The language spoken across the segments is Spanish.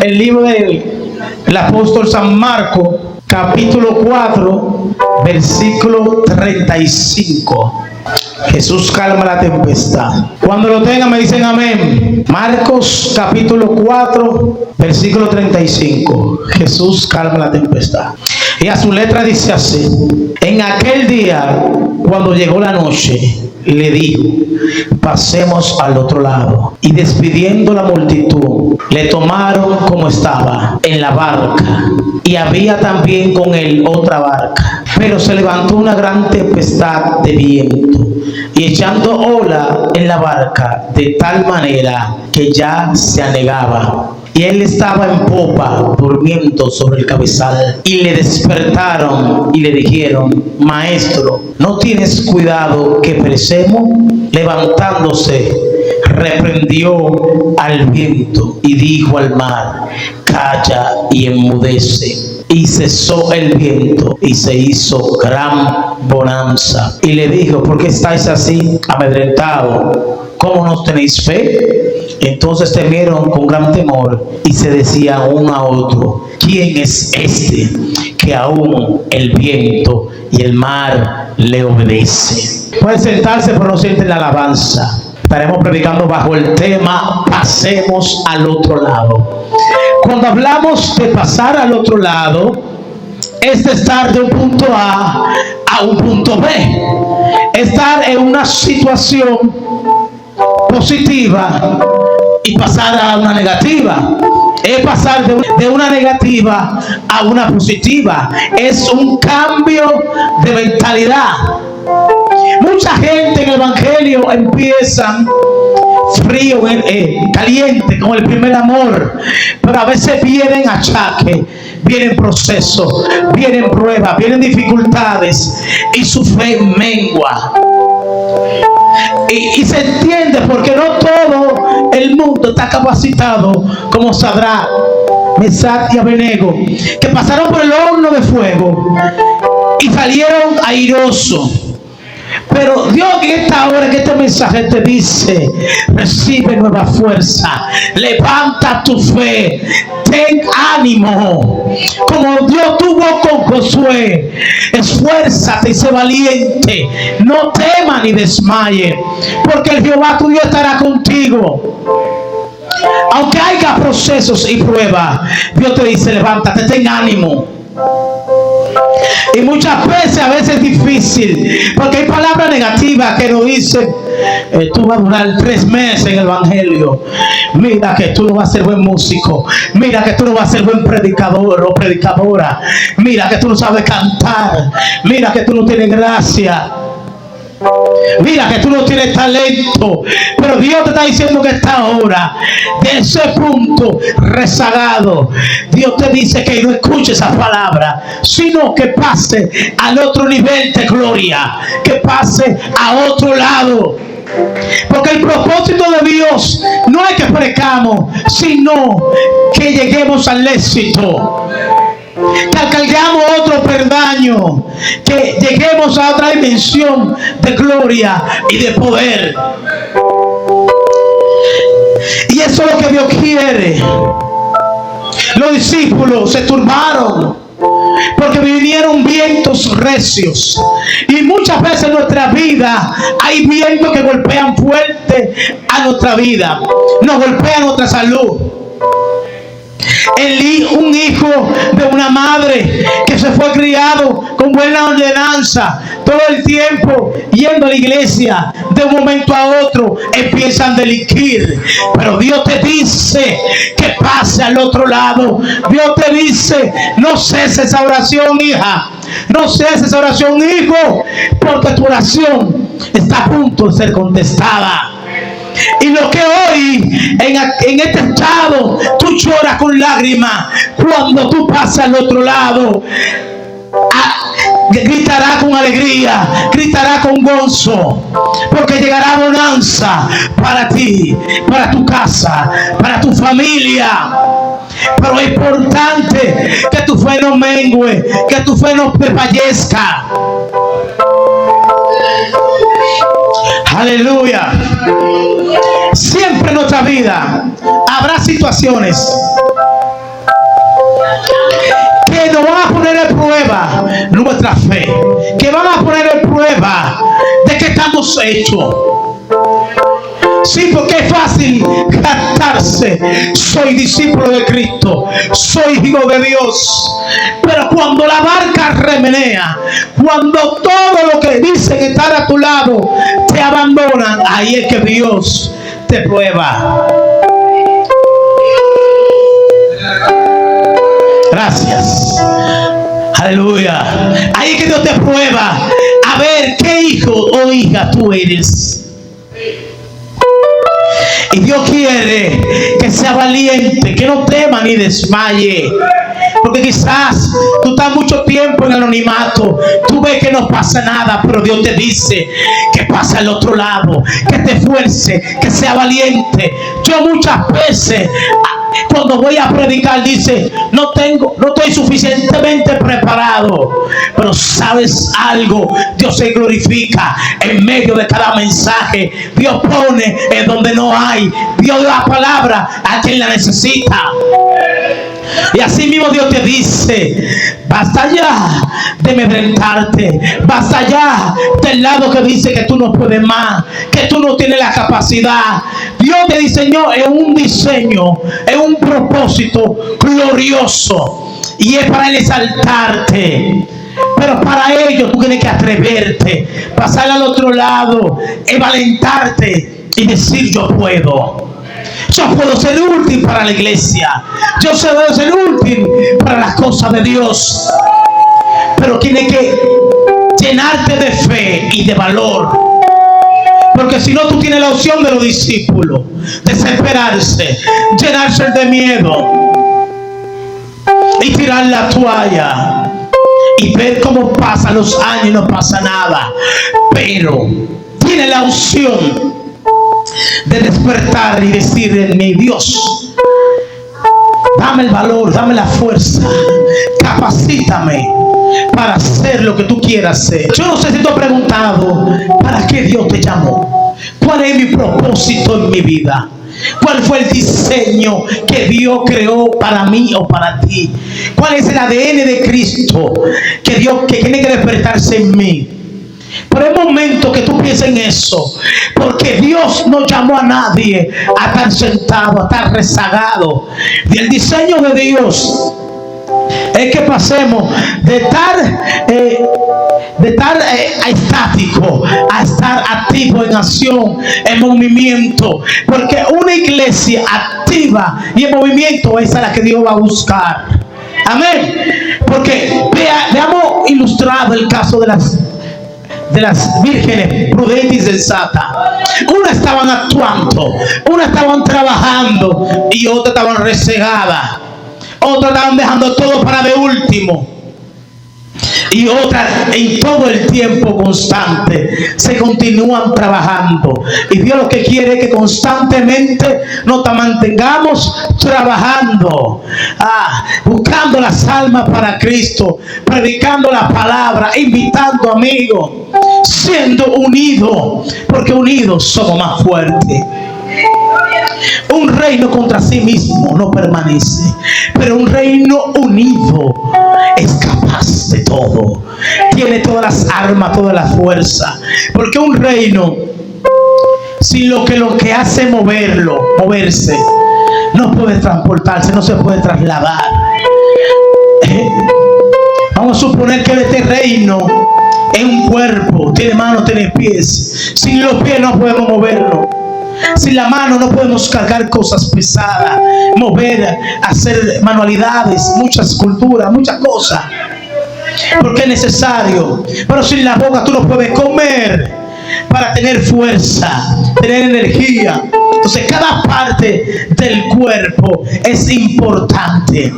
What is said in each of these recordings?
el libro del apóstol San Marcos, capítulo 4, versículo 35. Jesús calma la tempestad. Cuando lo tengan me dicen amén. Marcos capítulo 4, versículo 35. Jesús calma la tempestad. Y a su letra dice así: en aquel día, cuando llegó la noche, le dijo: pasemos al otro lado. Y despidiendo la multitud, le tomaron como estaba en la barca, y había también con él otra barca. Pero se levantó una gran tempestad de viento, y echando ola en la barca, de tal manera que ya se anegaba. Y él estaba en popa, durmiendo sobre el cabezal. Y le despertaron y le dijeron: Maestro, ¿no tienes cuidado que perecemos? Levantándose, reprendió al viento y dijo al mar: calla y enmudece. Y cesó el viento y se hizo gran bonanza. Y le dijo: ¿por qué estáis así amedrentados? ¿Cómo no tenéis fe? Entonces temieron con gran temor y se decían uno a otro: ¿quién es este que aún el viento y el mar le obedece? Pueden sentarse, pero no sienten la alabanza. Estaremos predicando bajo el tema: pasemos al otro lado. Cuando hablamos de pasar al otro lado, es de estar de un punto A a un punto B. Estar en una situación positiva y pasar a una negativa. Es pasar de una negativa a una positiva. Es un cambio de mentalidad. Mucha gente en el evangelio empiezan frío, caliente, como el primer amor, pero a veces vienen achaques, vienen procesos, vienen pruebas, vienen dificultades y su fe mengua. Y se entiende porque no todo el mundo está capacitado como Sadrach, Mesach y Abednego, que pasaron por el horno de fuego y salieron airosos. Pero Dios en esta hora, en este mensaje te dice: recibe nueva fuerza, levanta tu fe, ten ánimo, como Dios tuvo con Josué. Esfuérzate y sé valiente, no temas ni desmayes, porque el Jehová tu Dios estará contigo. Aunque haya procesos y pruebas, Dios te dice: levántate, ten ánimo. Y muchas veces, a veces es difícil, porque hay palabras negativas que nos dicen: tú vas a durar 3 meses en el evangelio, mira que tú no vas a ser buen músico, mira que tú no vas a ser buen predicador o predicadora, mira que tú no sabes cantar, mira que tú no tienes gracia, mira que tú no tienes talento. Pero Dios te está diciendo que esta hora, de ese punto rezagado, Dios te dice que no escuches esa palabra, sino que pase al otro nivel de gloria, que pase a otro lado. Porque el propósito de Dios no es que predicamos, sino que lleguemos al éxito, que alcancemos otro peldaño, que lleguemos a otra dimensión de gloria y de poder. Y eso es lo que Dios quiere. Los discípulos se turbaron porque vinieron vientos recios, y muchas veces en nuestra vida hay vientos que golpean fuerte a nuestra vida, nos golpean nuestra salud. Un hijo de una madre que se fue criado con buena ordenanza, todo el tiempo yendo a la iglesia, de un momento a otro empiezan a delinquir. Pero Dios te dice que pase al otro lado. Dios te dice: no ceses esa oración, hija, no ceses esa oración, hijo, porque tu oración está a punto de ser contestada. Y lo que hoy en este estado tú lloras con lágrimas, cuando tú pasas al otro lado, gritará con alegría, gritará con gozo, porque llegará bonanza para ti, para tu casa, para tu familia. Pero es importante que tu fe no mengue, que tu fe no desfallezca. Aleluya. Siempre en nuestra vida habrá situaciones nuestra fe, que van a poner en prueba de que estamos hechos. Sí, porque es fácil cantarse: soy discípulo de Cristo, soy hijo de Dios. Pero cuando la barca remenea, cuando todo lo que dicen estar a tu lado te abandonan, ahí es que Dios te prueba. Gracias. Aleluya. Ahí es que Dios te prueba a ver qué hijo o hija tú eres. Y Dios quiere que sea valiente, que no tema ni desmaye. Porque quizás tú estás mucho tiempo en el anonimato, tú ves que no pasa nada, pero Dios te dice que pasa al otro lado, que te esfuerce, que sea valiente. Yo muchas veces cuando voy a predicar dice: no estoy suficientemente preparado. Pero ¿sabes algo? Dios se glorifica en medio de cada mensaje. Dios pone en donde no hay. Dios da la palabra a quien la necesita. Y así mismo Dios te dice: basta ya de amedrentarte, basta ya del lado que dice que tú no puedes más, que tú no tienes la capacidad. Dios te diseñó en un diseño, en un propósito glorioso, y es para Él exaltarte. Pero para ello tú tienes que atreverte, pasar al otro lado, envalentarte y decir: yo puedo. Yo puedo ser útil para la iglesia. Yo puedo ser útil para las cosas de Dios. Pero tiene que llenarte de fe y de valor. Porque si no, tú tienes la opción de los discípulos: desesperarse, llenarse de miedo y tirar la toalla y ver cómo pasan los años y no pasa nada. Pero tiene la opción de despertar y decir: mi Dios, dame el valor, dame la fuerza, capacítame para hacer lo que tú quieras hacer. Yo no sé si tú has preguntado: ¿para qué Dios te llamó? ¿Cuál es mi propósito en mi vida? ¿Cuál fue el diseño que Dios creó para mí o para ti? ¿Cuál es el ADN de Cristo que tiene que despertarse en mí? Por el momento que tú pienses en eso, porque Dios no llamó a nadie a estar sentado, a estar rezagado. Y el diseño de Dios es que pasemos de estar estático a estar activo, en acción, en movimiento. Porque una iglesia activa y en movimiento es a la que Dios va a buscar. Amén. Porque veamos ilustrado el caso de las vírgenes prudentes y sensatas. Unas estaban actuando, unas estaban trabajando y otras estaban resegadas. Otras estaban dejando todo para de último. Y otras en todo el tiempo constante se continúan trabajando. Y Dios lo que quiere es que constantemente nos mantengamos trabajando, buscando las almas para Cristo, predicando la palabra, invitando amigos, siendo unidos, porque unidos somos más fuertes. Un reino contra sí mismo no permanece, pero un reino unido es capaz de todo. Tiene todas las armas, toda la fuerza. Porque un reino sin lo que hace moverse, no puede transportarse, no se puede trasladar. Vamos a suponer que este reino es un cuerpo, tiene manos, tiene pies. Sin los pies no podemos movernos. Sin la mano no podemos cargar cosas pesadas, mover, hacer manualidades, muchas culturas, muchas cosas, porque es necesario. Pero sin la boca tú no puedes comer para tener fuerza, tener energía. Entonces cada parte del cuerpo es importante,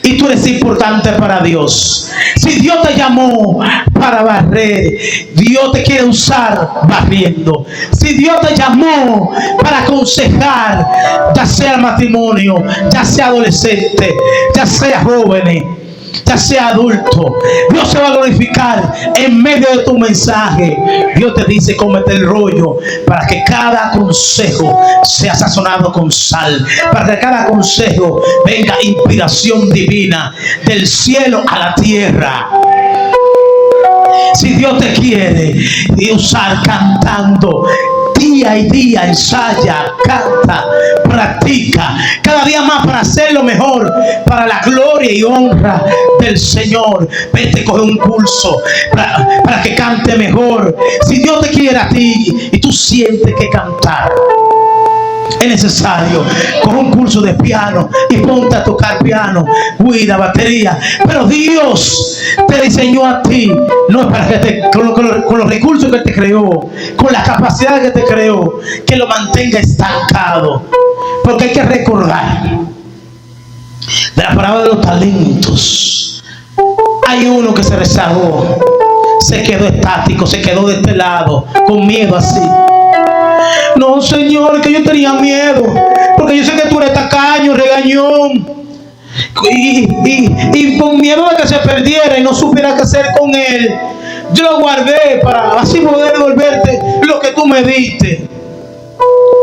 y tú eres importante para Dios. Si Dios te llamó para barrer, Dios te quiere usar barriendo. Si Dios te llamó para aconsejar, ya sea matrimonio, ya sea adolescente, ya sea jóvenes, ya sea adulto, Dios se va a glorificar en medio de tu mensaje. Dios te dice: cómete el rollo, para que cada consejo sea sazonado con sal, para que cada consejo venga inspiración divina del cielo a la tierra. Si Dios te quiere usar cantando, día y día ensaya, canta, practica cada día más para hacerlo mejor, para la gloria y honra del Señor. Vete, coge un curso para que cante mejor. Si Dios te quiere a ti y tú sientes que cantar es necesario, coge un curso de piano y ponte a tocar piano, guira, batería. Pero Dios te diseñó a ti, no es para que con los recursos que te creó, con la capacidad que te creó, que lo mantenga estancado. Porque hay que recordar de la palabra de los talentos. Hay uno que se rezagó, se quedó estático, se quedó de este lado, con miedo así. No, Señor, que yo tenía miedo, porque yo sé que tú eres tacaño, regañón, y con miedo de que se perdiera y no supiera qué hacer con él, yo lo guardé para así poder devolverte lo que tú me diste.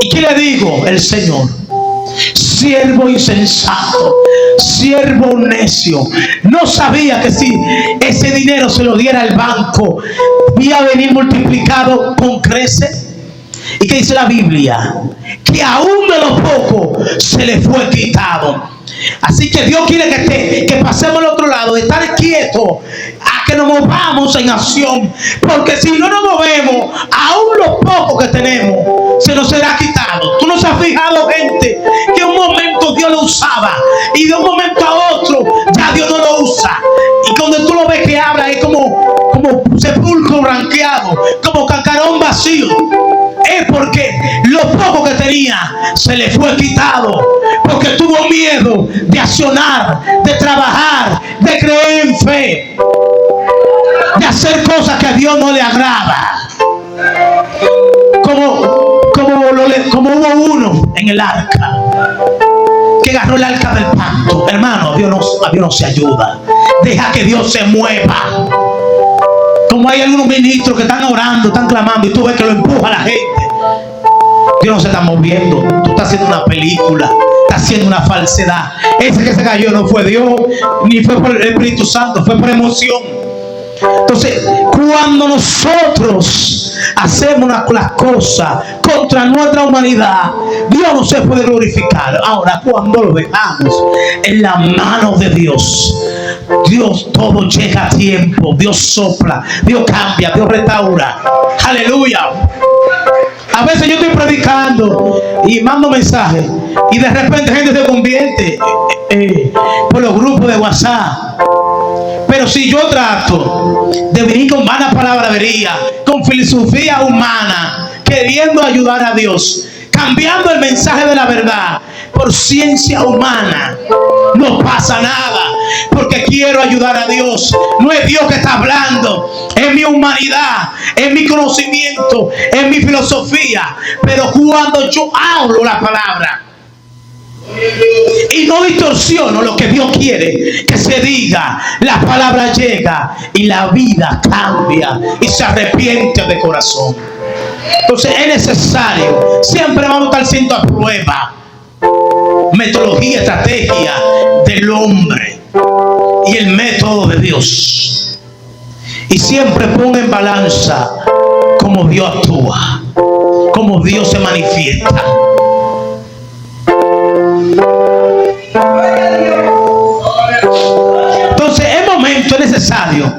¿Y qué le digo? El Señor: siervo insensato, siervo necio, no sabía que si ese dinero se lo diera al banco, iba a venir multiplicado con creces. ¿Y qué dice la Biblia? Que aún de lo poco se le fue quitado. Así que Dios quiere que pasemos al otro lado, de estar quietos a que nos movamos en acción. Porque si no nos movemos, aún lo poco que tenemos se nos será quitado. Tú no se has fijado, gente, que un momento Dios lo usaba y de un momento a otro ya Dios no lo usa. Y cuando tú lo ves que habla es como sepulcro blanqueado, como cascarón vacío. Es porque lo poco que tenía se le fue quitado, porque tuvo miedo de accionar, de trabajar, de creer en fe, de hacer cosas que a Dios no le agrada. Como hubo uno en el arca que agarró el arca del pacto. Hermano, a Dios no se ayuda. Deja que Dios se mueva. Como hay algunos ministros que están orando, están clamando, y tú ves que lo empuja la gente. Dios no se está moviendo. Tú estás haciendo una película, estás haciendo una falsedad. Ese que se cayó no fue Dios, ni fue por el Espíritu Santo, fue por emoción. Entonces, cuando nosotros hacemos las cosas contra nuestra humanidad, Dios no se puede glorificar. Ahora, cuando lo dejamos en la mano de Dios, Dios, todo llega a tiempo. Dios sopla, Dios cambia, Dios restaura. Aleluya. A veces yo estoy predicando y mando mensajes y de repente gente se convierte por los grupos de WhatsApp. Pero si yo trato de venir con vana palabrería, con filosofía humana, queriendo ayudar a Dios, cambiando el mensaje de la verdad por ciencia humana, no pasa nada, porque quiero ayudar a Dios. No es Dios que está hablando, es mi humanidad, es mi conocimiento, es mi filosofía. Pero cuando yo hablo la palabra y no distorsiono lo que Dios quiere que se diga, la palabra llega y la vida cambia y se arrepiente de corazón. Entonces es necesario, siempre vamos a estar siendo a prueba, metodología, estrategia del hombre y el método de Dios. Y siempre ponga en balanza cómo Dios actúa, cómo Dios se manifiesta. Entonces es necesario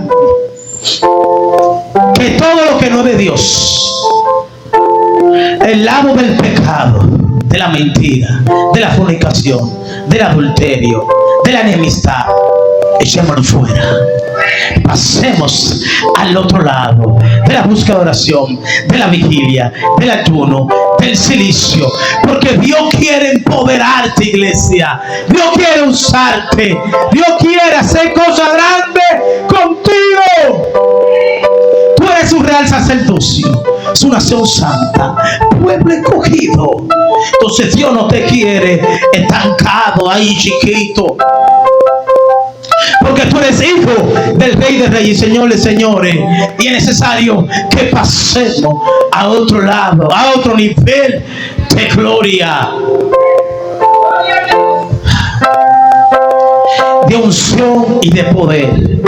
que todo lo que no es de Dios, el lado del pecado, de la mentira, de la fornicación, del adulterio, de la enemistad, echémoslo fuera. Pasemos al otro lado de la búsqueda de oración, de la vigilia, del ayuno, del silicio, porque Dios quiere empoderarte, iglesia. Dios quiere usarte. Dios quiere hacer cosas grandes contigo. Tú eres un real sacerdocio, su nación santa, pueblo escogido. Entonces Dios no te quiere estancado ahí chiquito, porque tú eres hijo del Rey de Reyes, Señor de Señores, y es necesario que pasemos a otro lado, a otro nivel de gloria, de unción y de poder.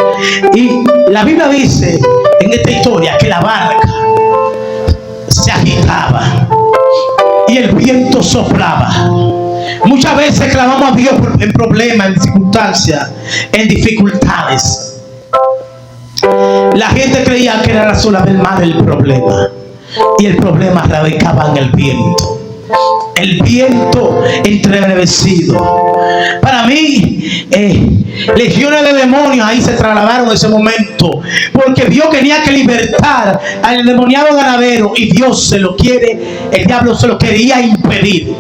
Y la Biblia dice en esta historia que la barca se agitaba y el viento soplaba. Muchas veces clamamos a Dios en problemas, en circunstancias, en dificultades. La gente creía que era solamente el problema, y el problema radicaba en el viento. El viento entremevecido. Para mí, legiones de demonios ahí se trasladaron en ese momento, porque Dios tenía que libertar al endemoniado ganadero, y Dios se lo quiere, el diablo se lo quería impedir.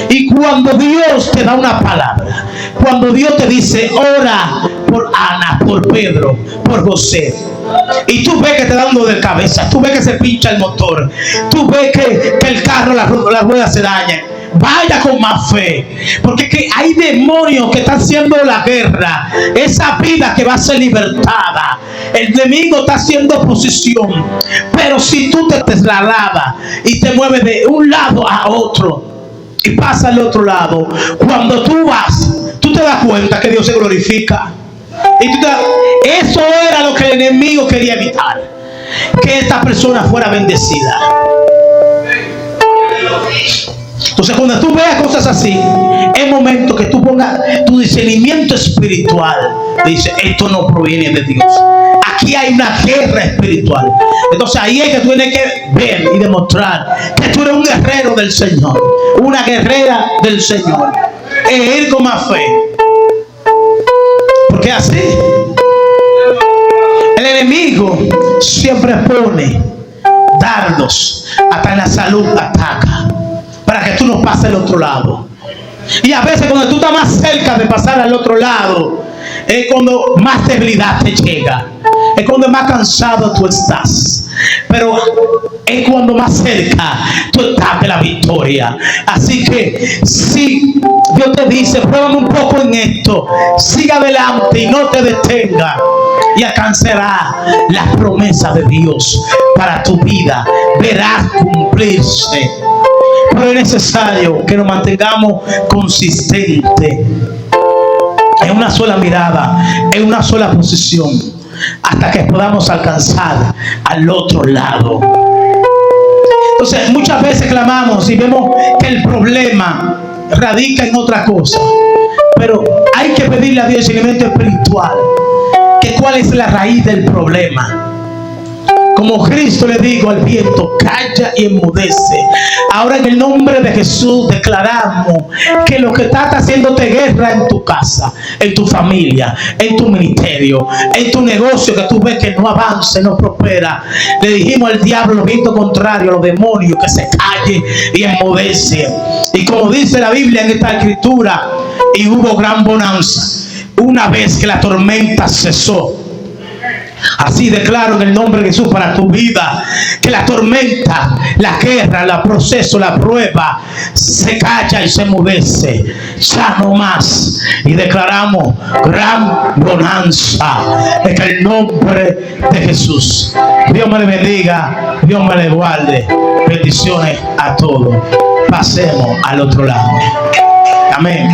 Y cuando Dios te da una palabra, cuando Dios te dice, ora por Ana, por Pedro, por José, y tú ves que te da dando de cabeza, tú ves que se pincha el motor, tú ves que el carro, las ruedas se dañan, vaya con más fe, porque que hay demonios que están haciendo la guerra. Esa vida que va a ser libertada, el enemigo está haciendo oposición, pero si tú te trasladas y te mueves de un lado a otro y pasa al otro lado, cuando tú vas, tú te das cuenta que Dios se glorifica. Y eso era lo que el enemigo quería evitar, que esta persona fuera bendecida. Entonces, cuando tú veas cosas así, es momento que tú pongas tu discernimiento espiritual. Dice, esto no proviene de Dios. Aquí hay una guerra espiritual. Entonces ahí es que tú tienes que ver y demostrar que tú eres un guerrero del Señor, una guerrera del Señor. Es ir con más fe. Porque así el enemigo siempre pone dardos, hasta en la salud ataca, para que tú no pases al otro lado. Y a veces cuando tú estás más cerca de pasar al otro lado, es cuando más debilidad te llega, es cuando más cansado tú estás, pero es cuando más cerca tú estás de la victoria. Así que si Dios te dice, pruébame un poco en esto, siga adelante y no te detenga, y alcanzarás las promesas de Dios para tu vida, verás cumplirse. Pero es necesario que nos mantengamos consistentes en una sola mirada, en una sola posición, hasta que podamos alcanzar al otro lado. Entonces muchas veces clamamos y vemos que el problema radica en otra cosa, pero hay que pedirle a Dios el elemento espiritual, que cuál es la raíz del problema. Como Cristo le dijo al viento, calla y enmudece. Ahora en el nombre de Jesús declaramos que lo que está haciéndote guerra en tu casa, en tu familia, en tu ministerio, en tu negocio, que tú ves que no avanza, no prospera, le dijimos al diablo lo viento contrario, a los demonios, que se calle y enmudece. Y como dice la Biblia en esta escritura, y hubo gran bonanza una vez que la tormenta cesó. Así declaro en el nombre de Jesús para tu vida, que la tormenta, la guerra, el proceso, la prueba se calla y se enmudece, ya no más. Y declaramos gran bonanza en el nombre de Jesús. Dios me le bendiga, Dios me le guarde. Bendiciones a todos. Pasemos al otro lado. Amén.